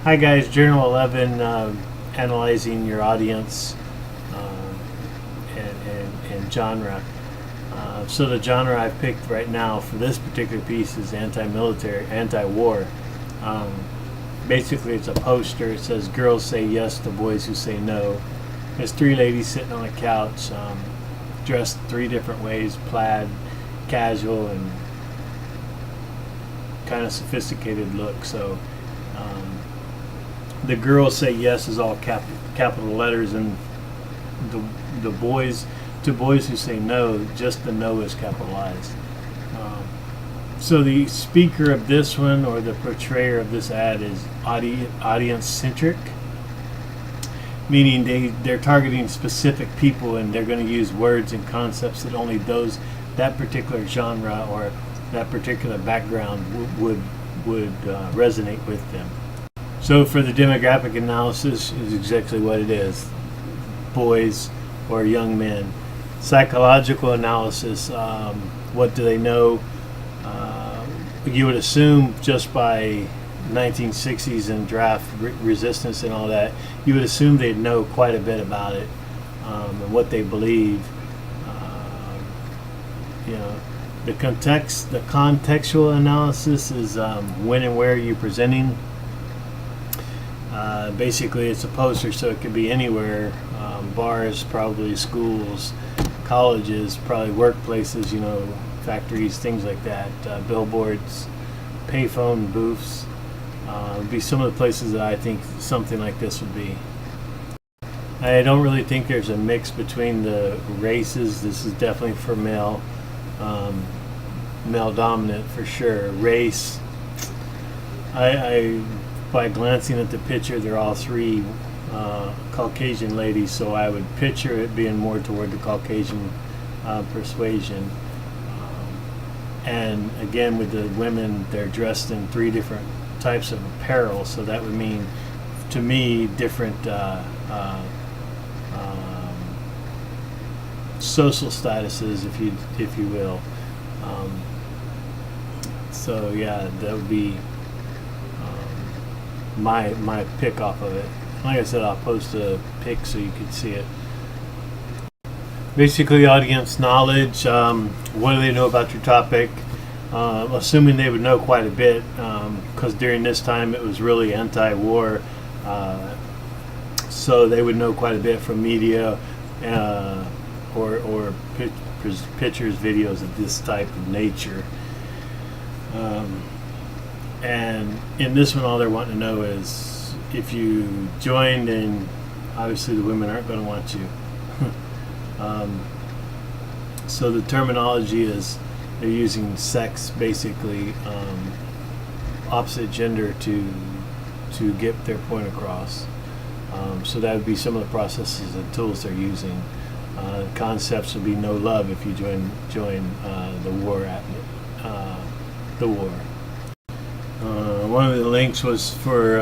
Hi guys, Journal 11, analyzing your audience and genre. So the genre I've picked right now for this particular piece is anti-military, anti-war. Um, Basically, it's a poster. It says "Girls say yes to boys who say no." There's three ladies sitting on a couch, dressed three different ways: plaid, casual, and kind of sophisticated look. So the girls say yes is all capital letters, and the boys, to boys who say no, just the no is capitalized. So the speaker of this one, or the portrayer of this ad, is audience centric, meaning they're targeting specific people, and they're going to use words and concepts that only that particular genre or that particular background would resonate with them. So for the demographic analysis is exactly what it is: boys or young men. Psychological analysis, what do they know? You would assume, just by 1960s and draft resistance and all that, you would assume they'd know quite a bit about it, and what they believe. The contextual analysis is when and where you're presenting. Basically, it's a poster, so it could be anywhere. Bars, probably schools, colleges, probably workplaces, factories, things like that, billboards, payphone booths, would be some of the places that I think something like this would be. I don't really think there's a mix between the races. This is definitely for male, male dominant for sure. Race, I by glancing at the picture, they're all three Caucasian ladies, so I would picture it being more toward the Caucasian persuasion. And again, with the women, they're dressed in three different types of apparel, so that would mean, to me, different social statuses, if you will. So yeah, that would be my pick off of it. Like I said, I'll post a pic so you can see it. Basically, audience knowledge. What do they know about your topic? Assuming they would know quite a bit, because during this time it was really anti-war, so they would know quite a bit from media, or pictures, videos of this type of nature. And in this one, all they're wanting to know is if you joined, and obviously the women aren't going to want you. So the terminology is they're using sex, basically, opposite gender, to get their point across. So that would be some of the processes and tools they're using. Concepts would be no love if you join the war. One of the links was for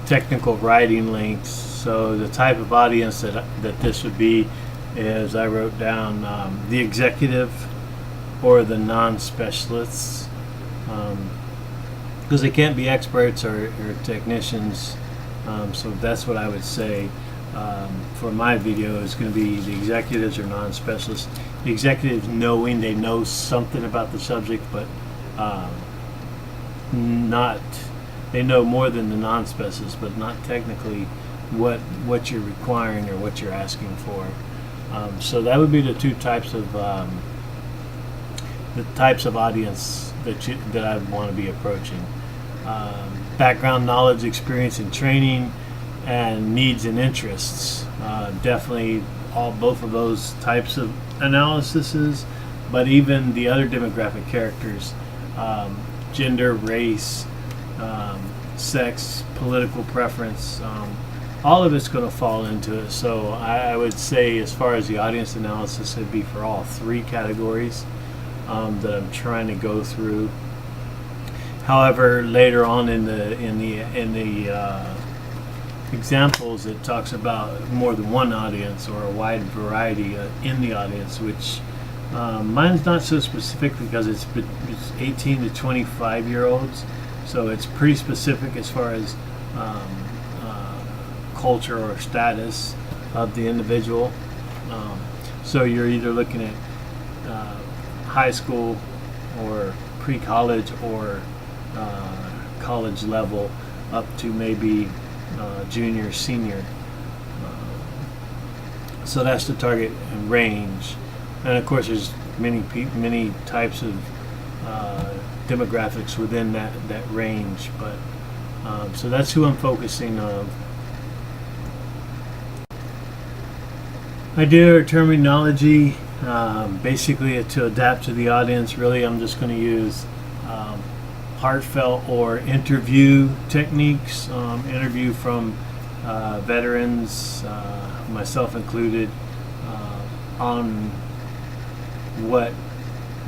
technical writing links. So the type of audience that this would be is, I wrote down, the executive or the non-specialists, because they can't be experts or technicians. So that's what I would say for my video is going to be the executives or non-specialists. The executives knowing they know something about the subject, but they know more than the non-specialists, but not technically what you're requiring or what you're asking for. So that would be the two types of audience that I want to be approaching. Background, knowledge, experience, and training, and needs and interests. Definitely both of those types of analyses, but even the other demographic characters, gender, race, sex, political preference, all of it's going to fall into it. So I would say, as far as the audience analysis, it'd be for all three categories that I'm trying to go through. However, later on in the examples, it talks about more than one audience or a wide variety in the audience, which mine's not so specific because it's 18 to 25 year olds. So it's pretty specific as far as culture or status of the individual. So you're either looking at high school or pre-college or college level up to maybe junior, senior. So that's the target range. And of course there's many types of demographics within that range, but so that's who I'm focusing on. Idea or terminology, basically to adapt to the audience. Really, I'm just going to use heartfelt or interview techniques. Interview from veterans, myself included, on what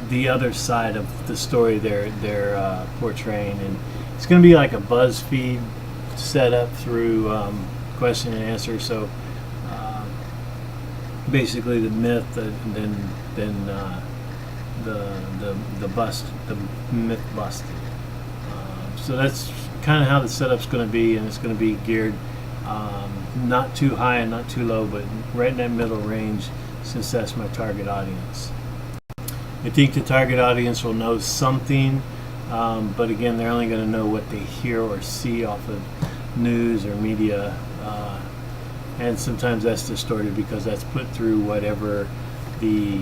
the other side of the story they're portraying, and it's going to be like a BuzzFeed setup through question and answer. So basically the myth, then the bust, the myth busted. So that's kind of how the setup's going to be, and it's going to be geared not too high and not too low, but right in that middle range, since that's my target audience. I think the target audience will know something, but again, they're only going to know what they hear or see off of news or media, and sometimes that's distorted because that's put through whatever the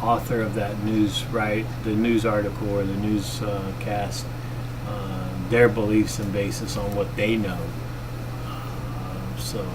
author of that news, the news article or the newscast, their beliefs and basis on what they know. So